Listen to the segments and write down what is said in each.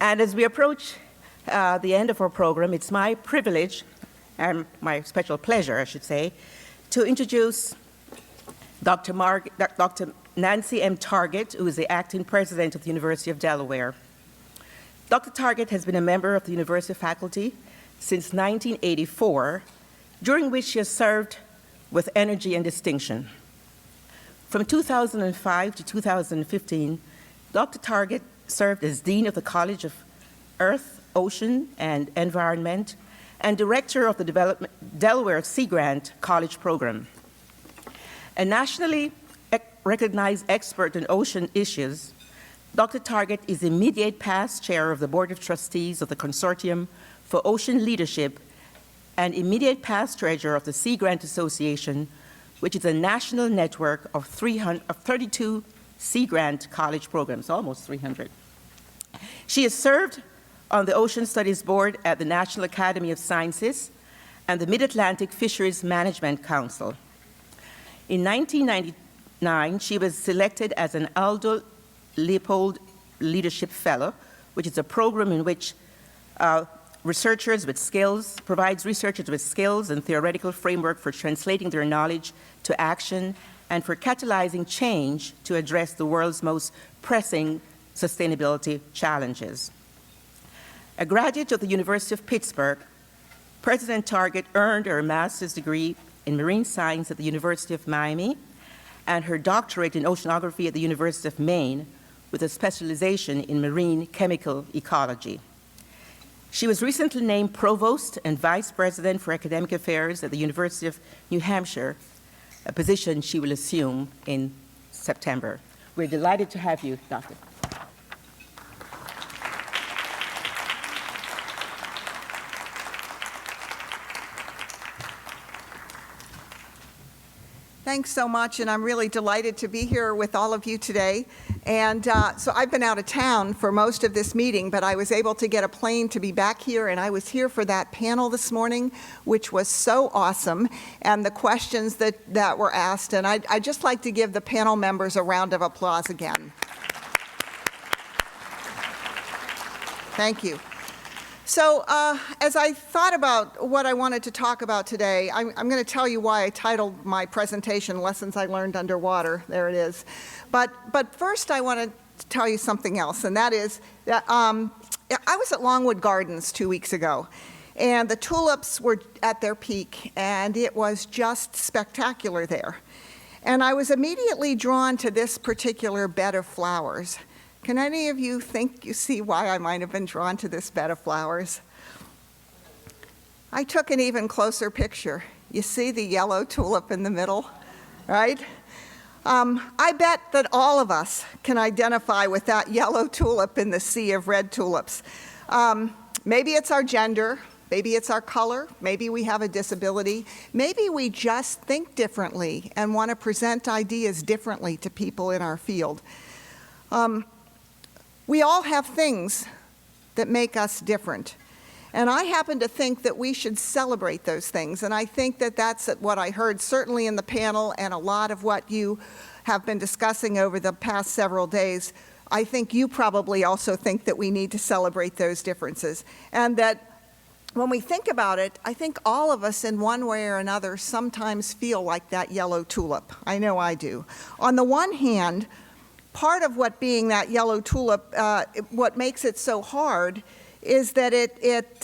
And as we approach the end of our program, it's my privilege, and my special pleasure, I should say, to introduce Dr. Nancy M. Targett, who is the acting president of the University of Delaware. Dr. Targett has been a member of the university faculty since 1984, during which she has served with energy and distinction. From 2005 to 2015, Dr. Targett served as Dean of the College of Earth, Ocean, and Environment, and Director of the Delaware Sea Grant College Program. A nationally recognized expert in ocean issues, Dr. Targett is immediate past chair of the Board of Trustees of the Consortium for Ocean Leadership and immediate past treasurer of the Sea Grant Association, which is a national network of 32 Sea Grant college programs, almost 300. She has served on the Ocean Studies Board at the National Academy of Sciences and the Mid-Atlantic Fisheries Management Council. In 1999, she was selected as an Aldo Leopold Leadership Fellow, which is a program in which provides researchers with skills and theoretical framework for translating their knowledge to action and for catalyzing change to address the world's most pressing sustainability challenges. A graduate of the University of Pittsburgh, President Targett earned her master's degree in marine science at the University of Miami and her doctorate in oceanography at the University of Maine with a specialization in marine chemical ecology. She was recently named Provost and Vice President for Academic Affairs at the University of New Hampshire, a position she will assume in September. We're delighted to have you, Doctor. Thanks so much, and I'm really delighted to be here with all of you today. And so I've been out of town for most of this meeting, but I was able to get a plane to be back here, and I was here for that panel this morning, which was so awesome, and the questions that were asked. And I'd just like to give the panel members a round of applause again. Thank you. So as I thought about what I wanted to talk about today, I'm going to tell you why I titled my presentation Lessons I Learned Underwater. There it is. But first I want to tell you something else, and that is that I was at Longwood Gardens 2 weeks ago, and the tulips were at their peak, and it was just spectacular there. And I was immediately drawn to this particular bed of flowers. Can any of you think you see why I might have been drawn to this bed of flowers? I took an even closer picture. You see the yellow tulip in the middle, right? I bet that all of us can identify with that yellow tulip in the sea of red tulips. Maybe it's our gender, maybe it's our color, maybe we have a disability, maybe we just think differently and want to present ideas differently to people in our field. We all have things that make us different. And I happen to think that we should celebrate those things. And I think that that's what I heard certainly in the panel and a lot of what you have been discussing over the past several days. I think you probably also think that we need to celebrate those differences. And that when we think about it, I think all of us in one way or another sometimes feel like that yellow tulip. I know I do. On the one hand, part of what being that yellow tulip, what makes it so hard is that it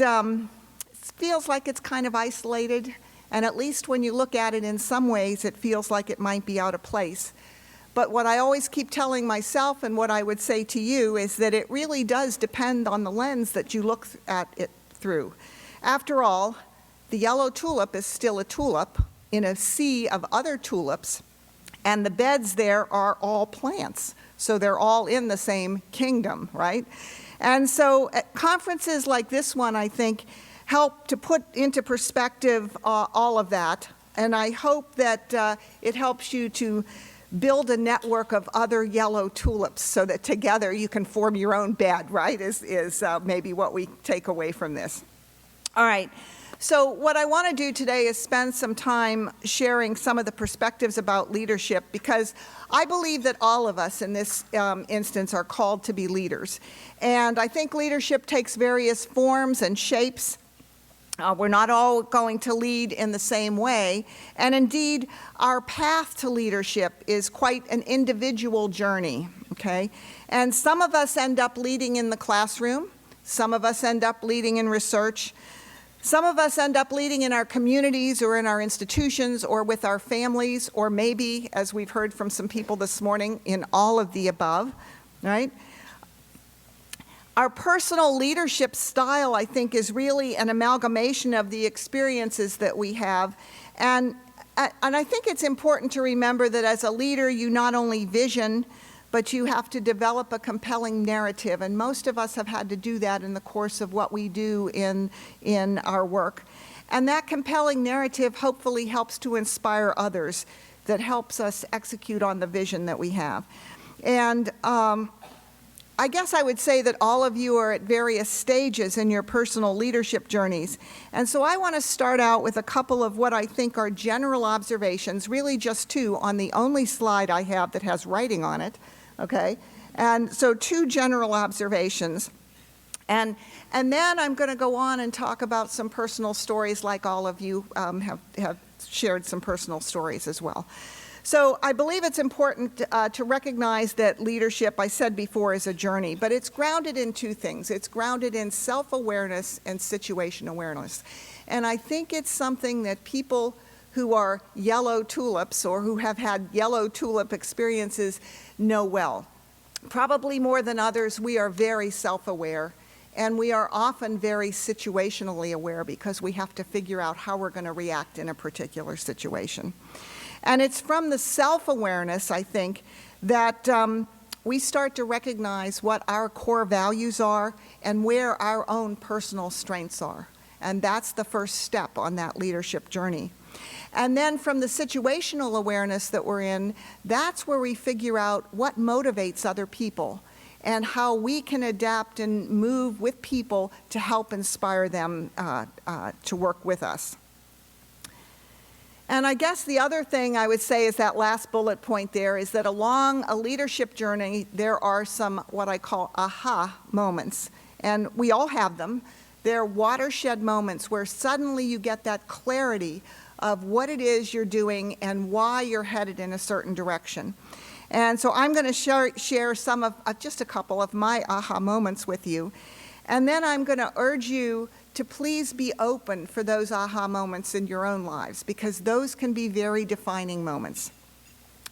feels like it's kind of isolated, and at least when you look at it in some ways, it feels like it might be out of place. But what I always keep telling myself and what I would say to you is that it really does depend on the lens that you look at it through. After all, the yellow tulip is still a tulip in a sea of other tulips, and the beds there are all plants. So they're all in the same kingdom, right? And so at conferences like this one, I think, help to put into perspective all of that. And I hope that it helps you to build a network of other yellow tulips so that together you can form your own bed, right, is maybe what we take away from this. All right. So what I want to do today is spend some time sharing some of the perspectives about leadership, because I believe that all of us in this instance are called to be leaders. And I think leadership takes various forms and shapes. We're not all going to lead in the same way. And indeed, our path to leadership is quite an individual journey, okay? And some of us end up leading in the classroom. Some of us end up leading in research. Some of us end up leading in our communities or in our institutions or with our families, or maybe, as we've heard from some people this morning, in all of the above, right? Our personal leadership style, I think, is really an amalgamation of the experiences that we have. And I think it's important to remember that as a leader, you not only vision, but you have to develop a compelling narrative. And most of us have had to do that in the course of what we do in our work. And that compelling narrative hopefully helps to inspire others, that helps us execute on the vision that we have. And I guess I would say that all of you are at various stages in your personal leadership journeys. And so I want to start out with a couple of what I think are general observations, really just two, on the only slide I have that has writing on it, okay? And so two general observations. And then I'm going to go on and talk about some personal stories, like all of you have shared some personal stories as well. So I believe it's important to recognize that leadership, I said before, is a journey, but it's grounded in two things. It's grounded in self-awareness and situation awareness. And I think it's something that people who are yellow tulips or who have had yellow tulip experiences know well. Probably more than others, we are very self-aware, and we are often very situationally aware because we have to figure out how we're going to react in a particular situation. And it's from the self-awareness, I think, that we start to recognize what our core values are and where our own personal strengths are. And that's the first step on that leadership journey. And then from the situational awareness that we're in, that's where we figure out what motivates other people and how we can adapt and move with people to help inspire them to work with us. And I guess the other thing I would say is that last bullet point there is that along a leadership journey, there are some what I call aha moments. And we all have them. They're watershed moments where suddenly you get that clarity of what it is you're doing and why you're headed in a certain direction. And so I'm going to share some of, just a couple of my aha moments with you. And then I'm going to urge you to please be open for those aha moments in your own lives, because those can be very defining moments.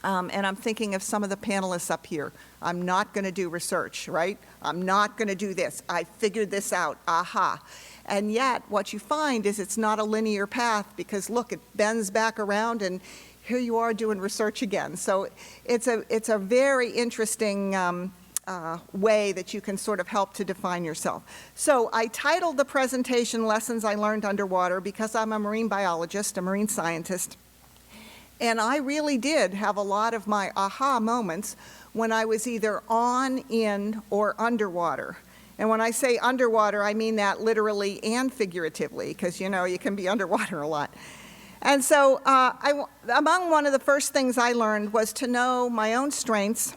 And I'm thinking of some of the panelists up here. I'm not going to do research, right? I'm not going to do this. I figured this out, aha. And yet, what you find is it's not a linear path, because look, it bends back around and here you are doing research again. So it's a very interesting way that you can sort of help to define yourself. So I titled the presentation Lessons I Learned Underwater because I'm a marine biologist, a marine scientist, and I really did have a lot of my aha moments when I was either on, in, or underwater. And when I say underwater, I mean that literally and figuratively, because, you know, you can be underwater a lot. And so among one of the first things I learned was to know my own strengths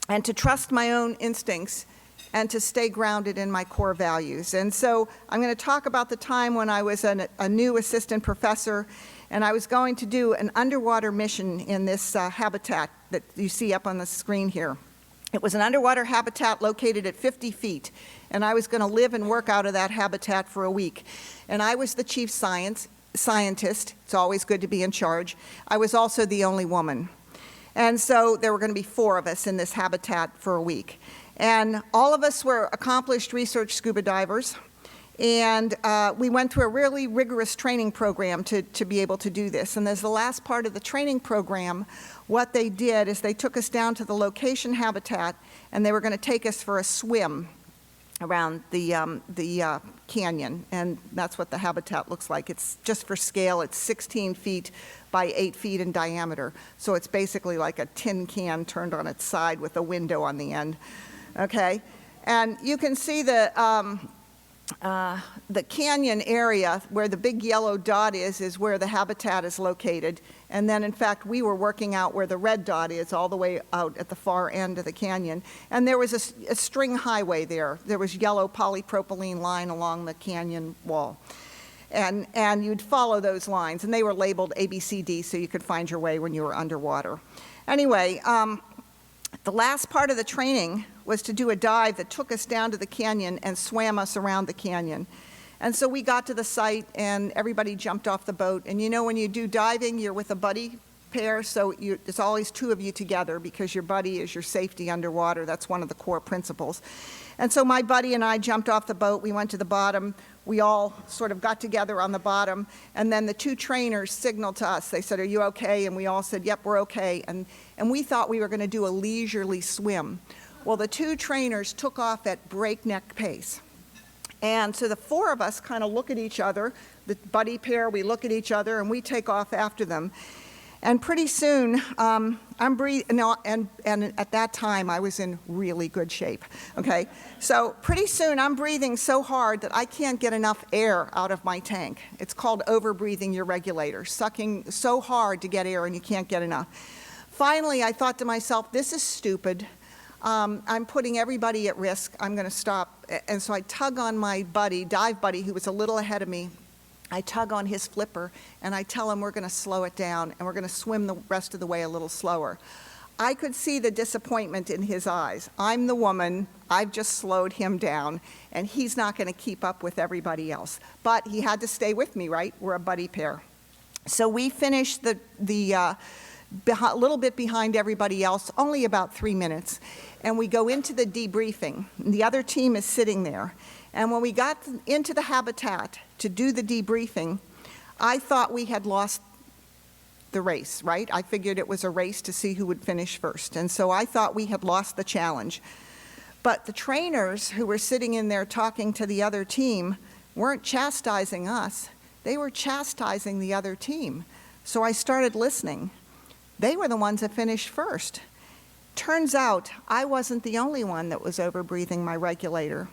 and to trust my own instincts and to stay grounded in my core values. And so I'm going to talk about the time when I was a new assistant professor, and I was going to do an underwater mission in this habitat that you see up on the screen here. It was an underwater habitat located at 50 feet, and I was going to live and work out of that habitat for a week. And I was the chief scientist. It's always good to be in charge. I was also the only woman. And so there were going to be 4 of us in this habitat for a week. And all of us were accomplished research scuba divers. And we went through a really rigorous training program to be able to do this. And as the last part of the training program, what they did is they took us down to the location habitat, and they were going to take us for a swim around the canyon. And that's what the habitat looks like. It's just for scale. It's 16 feet by 8 feet in diameter. So it's basically like a tin can turned on its side with a window on the end. Okay? And you can see the the canyon area where the big yellow dot is where the habitat is located. And then, in fact, we were working out where the red dot is, all the way out at the far end of the canyon. And there was a string highway there. There was yellow polypropylene line along the canyon wall. And you'd follow those lines. And they were labeled A, B, C, D, so you could find your way when you were underwater. Anyway, the last part of the training was to do a dive that took us down to the canyon and swam us around the canyon. And so we got to the site, and everybody jumped off the boat. And you know, when you do diving, you're with a buddy pair, so it's always two of you together because your buddy is your safety underwater. That's one of the core principles. And so my buddy and I jumped off the boat. We went to the bottom. We all sort of got together on the bottom. And then the two trainers signaled to us. They said, "Are you okay?" And we all said, "Yep, we're okay." And we thought we were going to do a leisurely swim. Well, the two trainers took off at breakneck pace. And so the four of us kind of look at each other, the buddy pair, we look at each other, and we take off after them. And pretty soon, I'm breathing, no, and at that time, I was in really good shape, okay? So pretty soon, I'm breathing so hard that I can't get enough air out of my tank. It's called overbreathing your regulator, sucking so hard to get air and you can't get enough. Finally, I thought to myself, this is stupid. I'm putting everybody at risk. I'm going to stop. And so I tug on my buddy, dive buddy, who was a little ahead of me. I tug on his flipper, and I tell him we're going to slow it down, and we're going to swim the rest of the way a little slower. I could see the disappointment in his eyes. I'm the woman. I've just slowed him down, and he's not going to keep up with everybody else. But he had to stay with me, right? We're a buddy pair. So we finished a little bit behind everybody else, only about 3 minutes. And we go into the debriefing. The other team is sitting there. And when we got into the habitat to do the debriefing, I thought we had lost the race, right? I figured it was a race to see who would finish first. And so I thought we had lost the challenge. But the trainers who were sitting in there talking to the other team weren't chastising us. They were chastising the other team. So I started listening. They were the ones that finished first. Turns out I wasn't the only one that was overbreathing my regulator.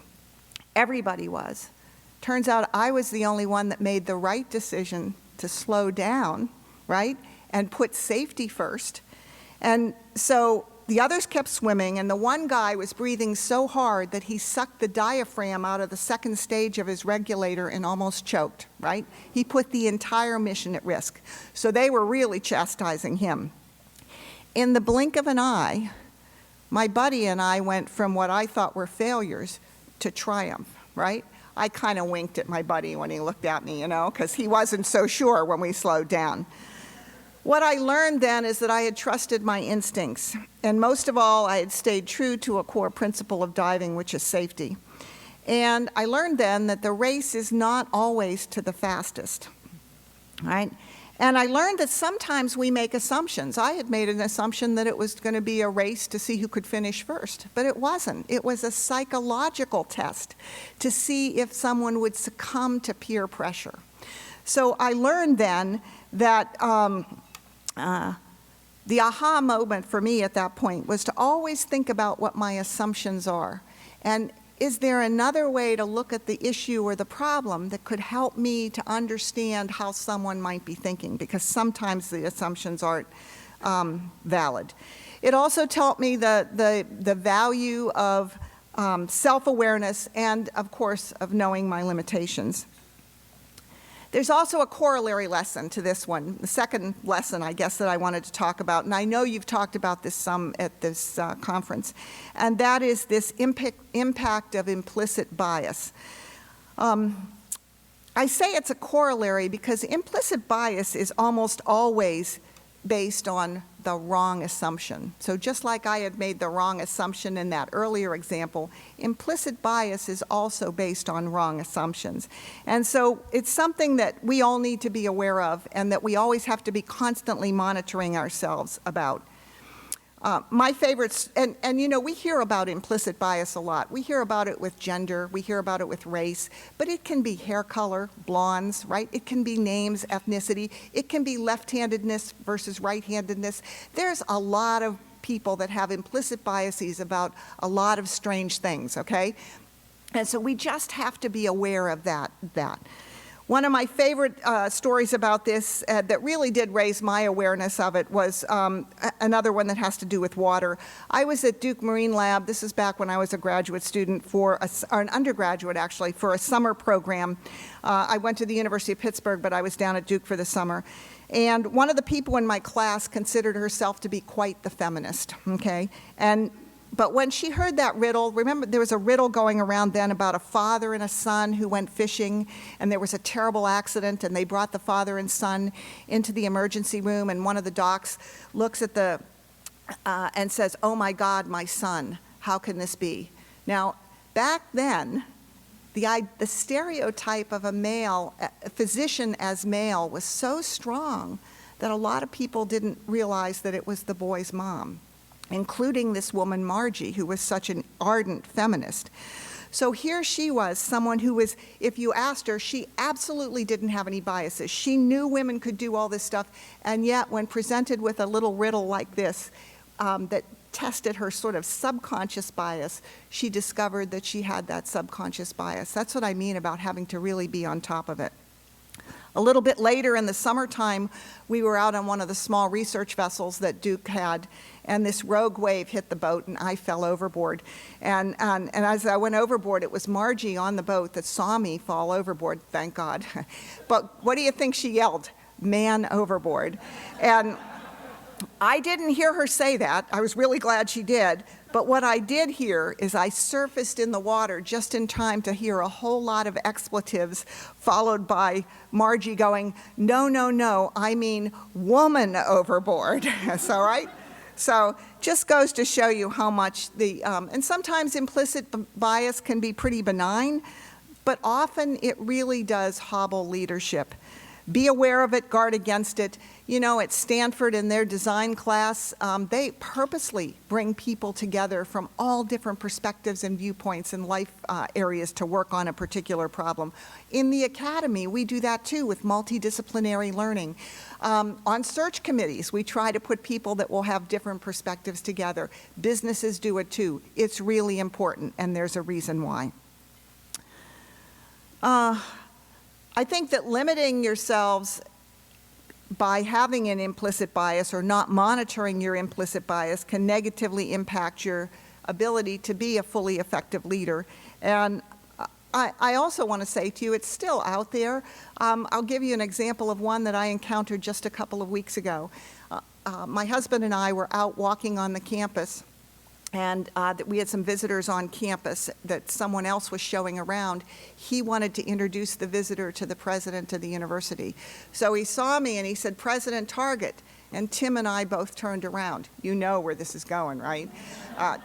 Everybody was. Turns out I was the only one that made the right decision to slow down, right, and put safety first. And so the others kept swimming, and the one guy was breathing so hard that he sucked the diaphragm out of the second stage of his regulator and almost choked, right? He put the entire mission at risk. So they were really chastising him. In the blink of an eye, my buddy and I went from what I thought were failures to triumph, right? I kind of winked at my buddy when he looked at me, you know, because he wasn't so sure when we slowed down. What I learned then is that I had trusted my instincts, and most of all, I had stayed true to a core principle of diving, which is safety. And I learned then that the race is not always to the fastest, right? And I learned that sometimes we make assumptions. I had made an assumption that it was going to be a race to see who could finish first, but it wasn't. It was a psychological test to see if someone would succumb to peer pressure. So I learned then that the aha moment for me at that point was to always think about what my assumptions are. And is there another way to look at the issue or the problem that could help me to understand how someone might be thinking? Because sometimes the assumptions aren't valid. It also taught me the value of self-awareness and, of course, of knowing my limitations. There's also a corollary lesson to this one, the second lesson, I guess, that I wanted to talk about, and I know you've talked about this some at this conference, and that is this impact of implicit bias. I say it's a corollary because implicit bias is almost always based on the wrong assumption. So just like I had made the wrong assumption in that earlier example, implicit bias is also based on wrong assumptions. And so it's something that we all need to be aware of and that we always have to be constantly monitoring ourselves about. My favorites, and you know, we hear about implicit bias a lot. We hear about it with gender, we hear about it with race, but it can be hair color, blondes, right? It can be names, ethnicity. It can be left-handedness versus right-handedness. There's a lot of people that have implicit biases about a lot of strange things, okay? And so we just have to be aware of that. One of my favorite stories about this that really did raise my awareness of it was another one that has to do with water. I was at Duke Marine Lab, this is back when I was a graduate student or an undergraduate actually, for a summer program. I went to the University of Pittsburgh, but I was down at Duke for the summer. And one of the people in my class considered herself to be quite the feminist, okay? But when she heard that riddle, remember there was a riddle going around then about a father and a son who went fishing, and there was a terrible accident, and they brought the father and son into the emergency room, and one of the docs looks at and says, "Oh my God, my son, how can this be?" Now, back then, the stereotype of a physician as male was so strong that a lot of people didn't realize that it was the boy's mom, including this woman, Margie, who was such an ardent feminist. So here she was, someone who was, if you asked her, she absolutely didn't have any biases. She knew women could do all this stuff, and yet when presented with a little riddle like this that tested her sort of subconscious bias, she discovered that she had that subconscious bias. That's what I mean about having to really be on top of it. A little bit later in the summertime, we were out on one of the small research vessels that Duke had, and this rogue wave hit the boat, and I fell overboard. And as I went overboard, it was Margie on the boat that saw me fall overboard, thank God. But what do you think she yelled? "Man overboard." And I didn't hear her say that. I was really glad she did. But what I did hear is I surfaced in the water just in time to hear a whole lot of expletives, followed by Margie going, "No, no, no, I mean woman overboard." So, right? So just goes to show you how much and sometimes implicit bias can be pretty benign, but often it really does hobble leadership. Be aware of it, guard against it. You know, at Stanford in their design class, they purposely bring people together from all different perspectives and viewpoints and life areas to work on a particular problem. In the academy, we do that too with multidisciplinary learning. On search committees, we try to put people that will have different perspectives together. Businesses do it too. It's really important, and there's a reason why. I think that limiting yourselves by having an implicit bias or not monitoring your implicit bias can negatively impact your ability to be a fully effective leader. And I also want to say to you, it's still out there. I'll give you an example of one that I encountered just a couple of weeks ago. My husband and I were out walking on the campus, and we had some visitors on campus that someone else was showing around. He wanted to introduce the visitor to the president of the university. So he saw me and he said, "President Target." And Tim and I both turned around. You know where this is going, right?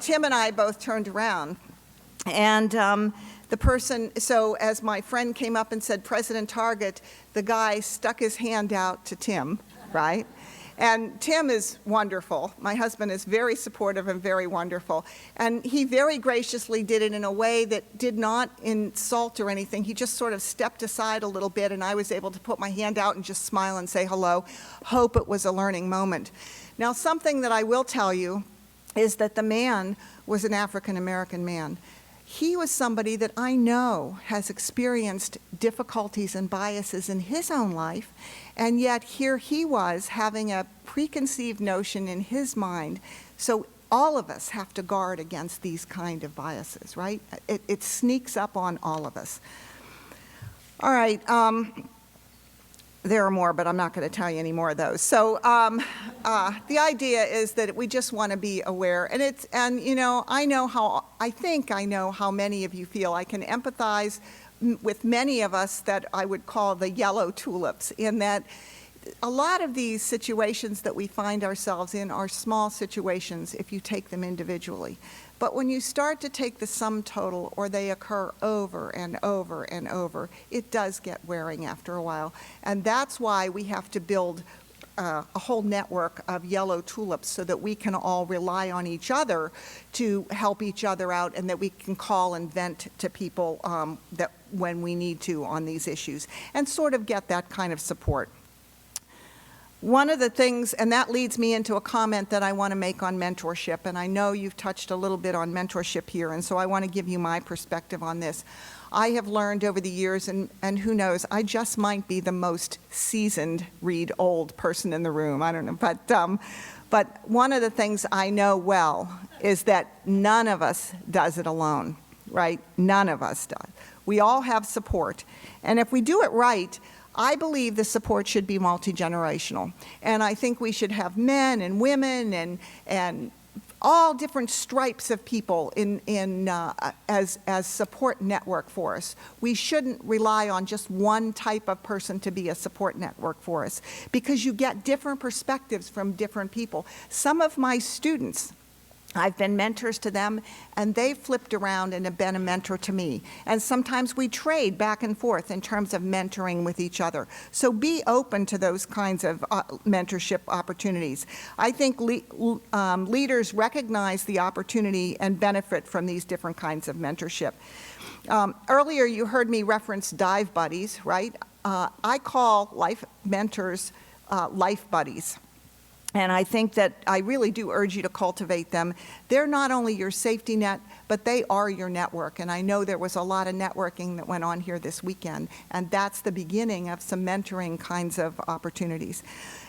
Tim and I both turned around. And the person, so as my friend came up and said, "President Target," the guy stuck his hand out to Tim, right? And Tim is wonderful. My husband is very supportive and very wonderful. And he very graciously did it in a way that did not insult or anything. He just sort of stepped aside a little bit, and I was able to put my hand out and just smile and say hello. Hope it was a learning moment. Now, something that I will tell you is that the man was an African-American man. He was somebody that I know has experienced difficulties and biases in his own life, and yet here he was having a preconceived notion in his mind. So all of us have to guard against these kind of biases, right? It sneaks up on all of us. All right. There are more, but I'm not going to tell you any more of those. So the idea is that we just want to be aware, and you know, I think I know how many of you feel. I can empathize with many of us that I would call the yellow tulips, in that a lot of these situations that we find ourselves in are small situations if you take them individually. But when you start to take the sum total, or they occur over and over and over, it does get wearing after a while. And that's why we have to build a whole network of yellow tulips so that we can all rely on each other to help each other out, and that we can call and vent to people that when we need to on these issues, and sort of get that kind of support. one of the things, and that leads me into a comment that I want to make on mentorship, and I know you've touched a little bit on mentorship here, and so I want to give you my perspective on this. I have learned over the years, and who knows, I just might be the most seasoned, read old person in the room, I don't know, but one of the things I know well is that none of us does it alone, right? None of us does. We all have support, and if we do it right, I believe the support should be multi-generational, and I think we should have men and women and all different stripes of people as support network for us. We shouldn't rely on just one type of person to be a support network for us, because you get different perspectives from different people. Some of my students, I've been mentors to them, and they've flipped around and have been a mentor to me. And sometimes we trade back and forth in terms of mentoring with each other. So be open to those kinds of mentorship opportunities. I think leaders recognize the opportunity and benefit from these different kinds of mentorship. Earlier you heard me reference dive buddies, right? I call life mentors life buddies. And I think that I really do urge you to cultivate them. They're not only your safety net, but they are your network. And I know there was a lot of networking that went on here this weekend, and that's the beginning of some mentoring kinds of opportunities.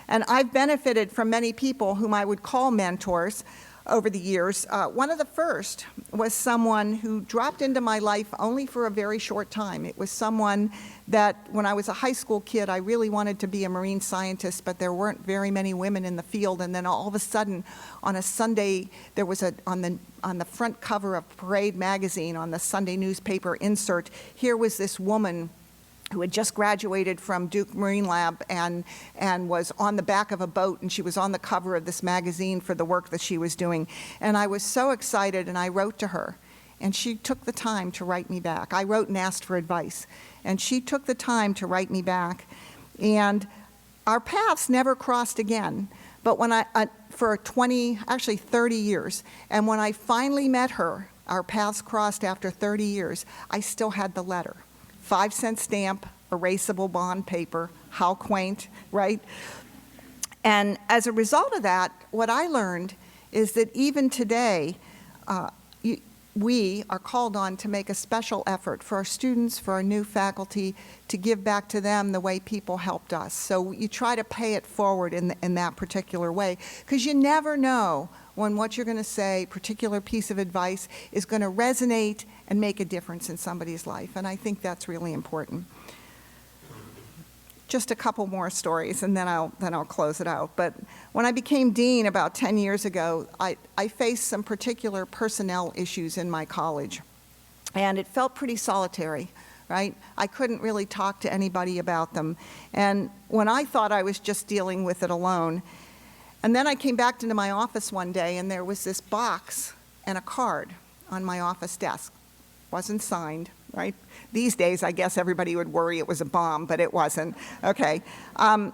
And I've benefited from many people whom I would call mentors over the years. One of the first was someone who dropped into my life only for a very short time. It was someone that when I was a high school kid, I really wanted to be a marine scientist, but there weren't very many women in the field. And then all of a sudden, on a Sunday, there was on the front cover of Parade magazine, on the Sunday newspaper insert, here was this woman who had just graduated from Duke Marine Lab and was on the back of a boat, and she was on the cover of this magazine for the work that she was doing. And I was so excited, and I wrote to her, and she took the time to write me back. I wrote and asked for advice, and she took the time to write me back. And our paths never crossed again, but when for 30 years, and when I finally met her, our paths crossed after 30 years, I still had the letter. 5-cent stamp, erasable bond paper, how quaint, right? And as a result of that, what I learned is that even today, we are called on to make a special effort for our students, for our new faculty, to give back to them the way people helped us. So you try to pay it forward in that particular way, because you never know when what you're going to say, particular piece of advice, is going to resonate and make a difference in somebody's life. And I think that's really important. Just a couple more stories, and then I'll close it out. But when I became dean about 10 years ago, I faced some particular personnel issues in my college. And it felt pretty solitary, right? I couldn't really talk to anybody about them. And when I thought I was just dealing with it alone, and then I came back into my office one day, and there was this box and a card on my office desk. Wasn't signed, right? These days, I guess everybody would worry it was a bomb, but it wasn't. Okay.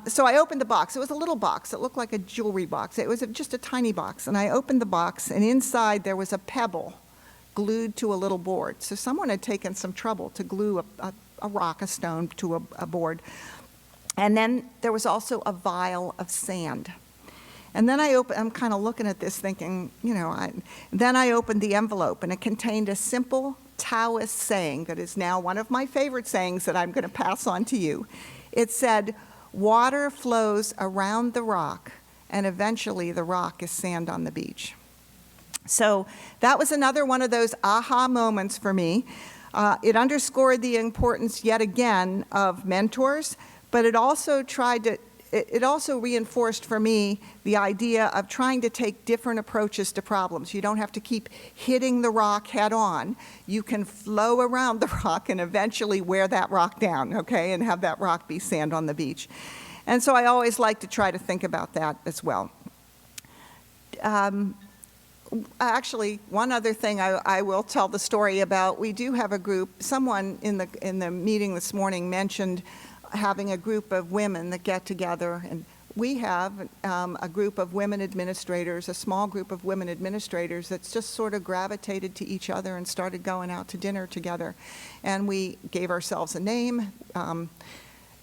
So I opened the box. It was a little box. It looked like a jewelry box. It was just a tiny box. And I opened the box, and inside there was a pebble glued to a little board. So someone had taken some trouble to glue a rock, a stone, to a board. And then there was also a vial of sand. And then I'm kind of looking at this thinking, then I opened the envelope, and it contained a simple Taoist saying that is now one of my favorite sayings that I'm going to pass on to you. It said, "Water flows around the rock, and eventually the rock is sand on the beach." So that was another one of those aha moments for me. It underscored the importance, yet again, of mentors, but it also reinforced for me the idea of trying to take different approaches to problems. You don't have to keep hitting the rock head on. You can flow around the rock and eventually wear that rock down, okay, and have that rock be sand on the beach. And so I always like to try to think about that as well. Actually, one other thing I will tell the story about, we do have a group, someone in the meeting this morning mentioned having a group of women that get together, and we have a group of women administrators, a small group of women administrators that's just sort of gravitated to each other and started going out to dinner together. And we gave ourselves a name.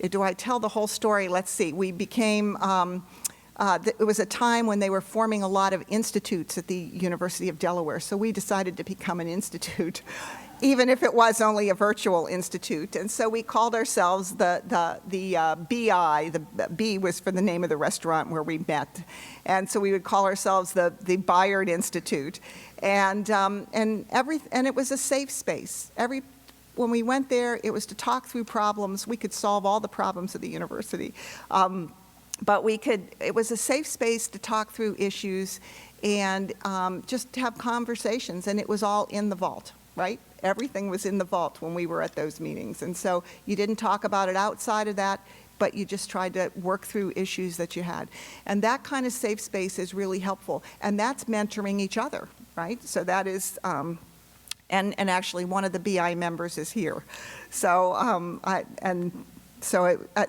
Do I tell the whole story? Let's see. We became, it was a time when they were forming a lot of institutes at the University of Delaware, so we decided to become an institute, even if it was only a virtual institute. And so we called ourselves the BI. The B was for the name of the restaurant where we met. And so we would call ourselves the Bayard Institute. And it was a safe space. When we went there, it was to talk through problems. We could solve all the problems of the university. But it was a safe space to talk through issues and just to have conversations. And it was all in the vault, right? Everything was in the vault when we were at those meetings. And so you didn't talk about it outside of that, but you just tried to work through issues that you had. And that kind of safe space is really helpful. And that's mentoring each other, right? So that is, and actually one of the BI members is here. So,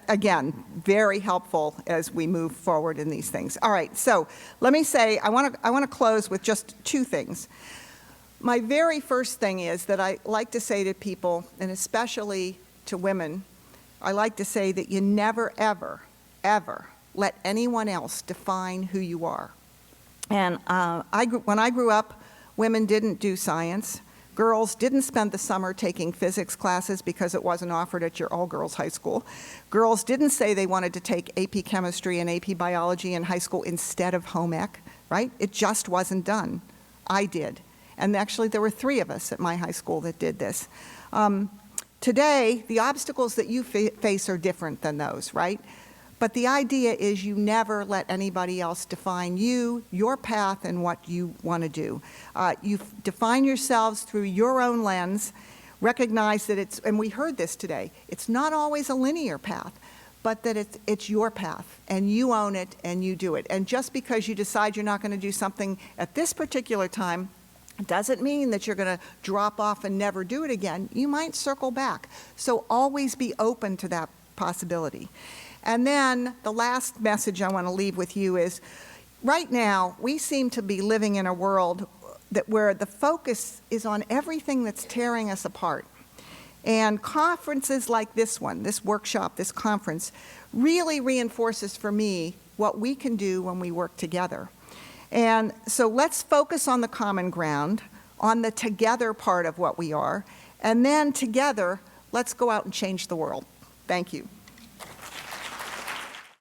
again, very helpful as we move forward in these things. All right, so let me say, I want to close with just two things. My very first thing is that I like to say to people, and especially to women, I like to say that you never, ever, ever let anyone else define who you are. And when I grew up, women didn't do science. Girls didn't spend the summer taking physics classes because it wasn't offered at your all-girls high school. Girls didn't say they wanted to take AP chemistry and AP biology in high school instead of home ec, right? It just wasn't done. I did. And actually, there were 3 of us at my high school that did this. Today, the obstacles that you face are different than those, right? But the idea is you never let anybody else define you, your path, and what you want to do. You define yourselves through your own lens, recognize that it's, and we heard this today, it's not always a linear path, but that it's your path, and you own it, and you do it. And just because you decide you're not going to do something at this particular time, doesn't mean that you're going to drop off and never do it again. You might circle back. So always be open to that possibility. And then the last message I want to leave with you is, right now, we seem to be living in a world where the focus is on everything that's tearing us apart. And conferences like this one, this workshop, this conference, really reinforces for me what we can do when we work together. And so let's focus on the common ground, on the together part of what we are, and then together, let's go out and change the world. Thank you.